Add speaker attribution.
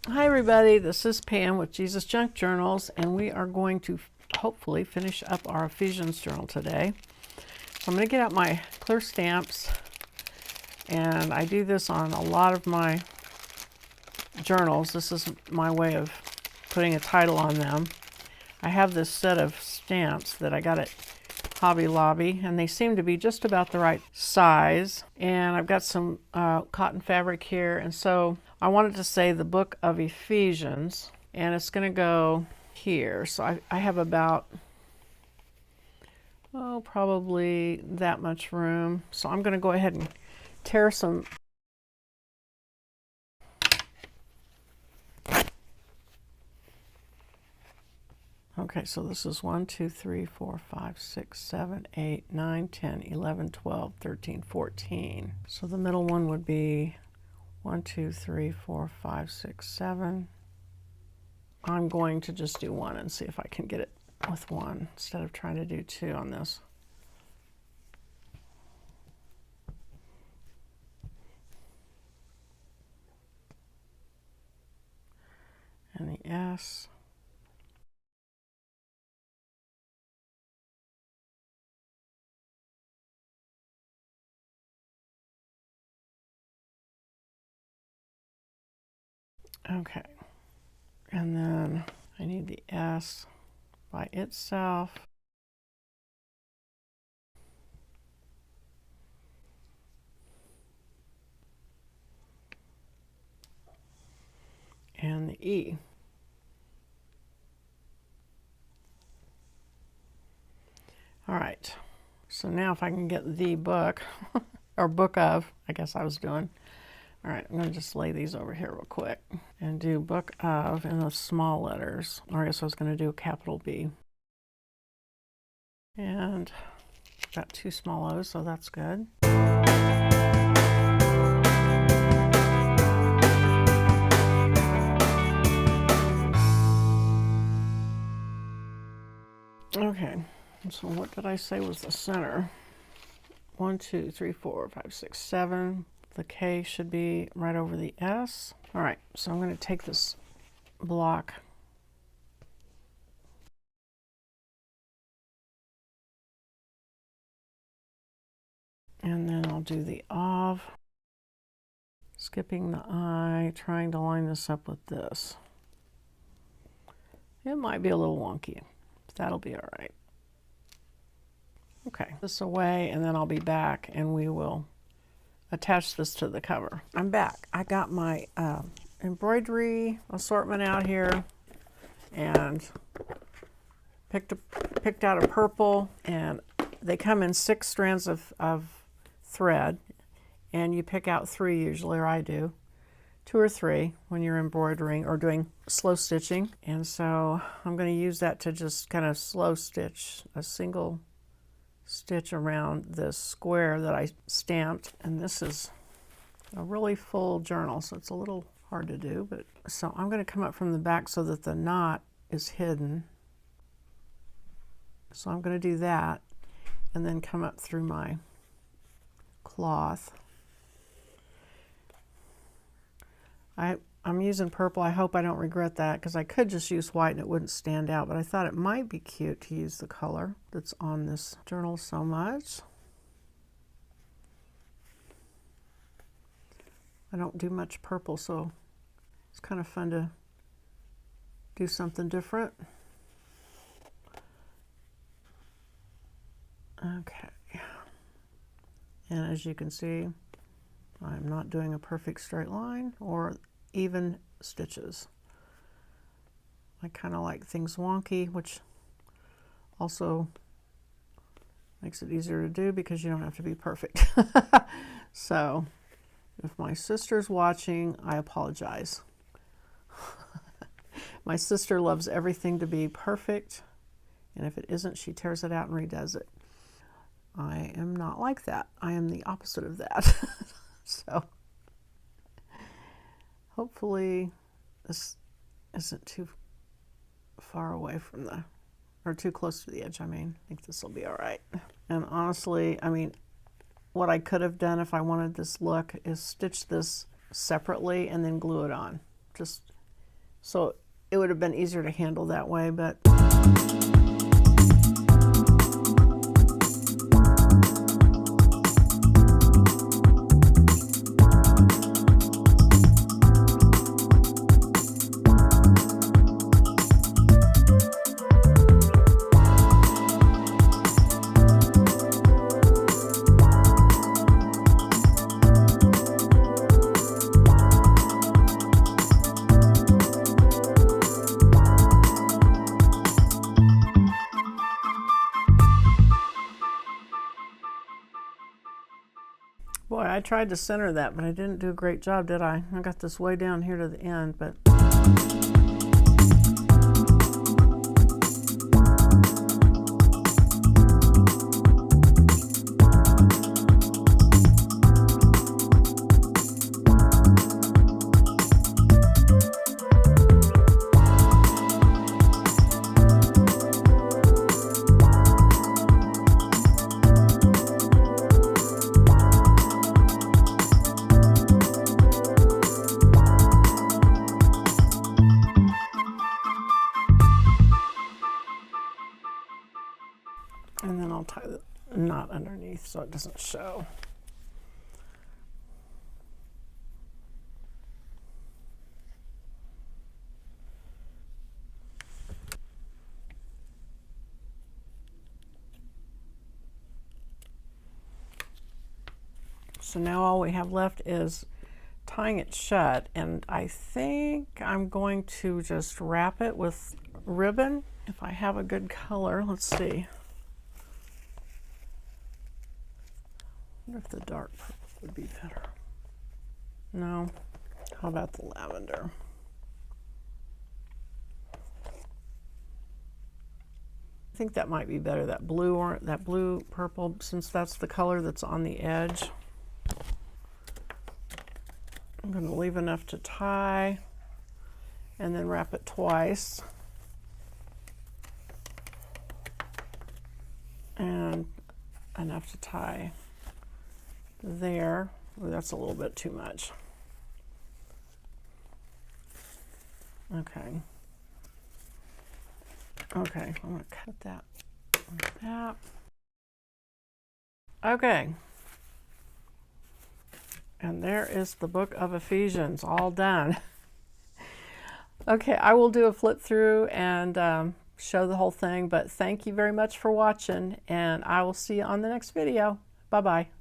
Speaker 1: Hi everybody, this is Pam with Jesus Junk Journals, and we are going to hopefully finish up our Ephesians journal today. So I'm going to get out my clear stamps, and I do this on a lot of my journals. This is my way of putting a title on them. I have this set of stamps that I got at Hobby Lobby, and they seem to be just about the right size. And I've got some cotton fabric here, and so I wanted to say the book of Ephesians, and it's going to go here. So I have about, probably that much room. So I'm going to go ahead and tear some. Okay, so this is 1, 2, 3, 4, 5, 6, 7, 8, 9, 10, 11, 12, 13, 14. So the middle one would be 1, 2, 3, 4, 5, 6, 7. I'm going to just do 1 and see if I can get it with 1 instead of trying to do 2 on this. And the S. Okay, and then I need the S by itself. And the E. All right, so now if I can get the book, or book of, I guess I was doing. All right, I'm going to just lay these over here real quick and do book of in the small letters. Or I guess I was going to do a capital B. And got 2 small O's, so that's good. Okay, so what did I say was the center? 1, 2, 3, 4, 5, 6, 7. The K should be right over the S. All right, so I'm going to take this block and then I'll do the of, skipping the I, trying to line this up with this. It might be a little wonky, but that'll be all right. Okay, this away, and then I'll be back and we will attach this to the cover. I'm back. I got my embroidery assortment out here and picked out a purple, and they come in 6 strands of thread, and you pick out 3 usually, or I do 2 or 3 when you're embroidering or doing slow stitching. And so I'm going to use that to just kind of slow stitch a single stitch around this square that I stamped. And this is a really full journal, so it's a little hard to do, but so I'm going to come up from the back so that the knot is hidden. So I'm going to do that and then come up through my cloth. I'm using purple. I hope I don't regret that, because I could just use white and it wouldn't stand out, but I thought it might be cute to use the color that's on this journal so much. I don't do much purple, so it's kind of fun to do something different. Okay. And as you can see, I'm not doing a perfect straight line or even stitches. I kind of like things wonky, which also makes it easier to do because you don't have to be perfect. So if my sister's watching, I apologize. My sister loves everything to be perfect, and if it isn't, she tears it out and redoes it. I am not like that. I am the opposite of that. So hopefully this isn't too far away from the, or too close to the edge. I think this will be all right. And honestly, what I could have done if I wanted this look is stitch this separately and then glue it on. Just So it would have been easier to handle that way, but boy, I tried to center that, but I didn't do a great job, did I? I got this way down here to the end, but and then I'll tie the knot underneath so it doesn't show. So now all we have left is tying it shut, and I think I'm going to just wrap it with ribbon if I have a good color. Let's see. I wonder if the dark purple would be better. No. How about the lavender? I think that might be better, that blue or that blue purple, since that's the color that's on the edge. I'm going to leave enough to tie and then wrap it twice. And enough to tie there. Ooh, that's a little bit too much. Okay. Okay, I'm going to cut that like that. Okay. And there is the book of Ephesians all done. Okay, I will do a flip through and show the whole thing, but thank you very much for watching, and I will see you on the next video. Bye-bye.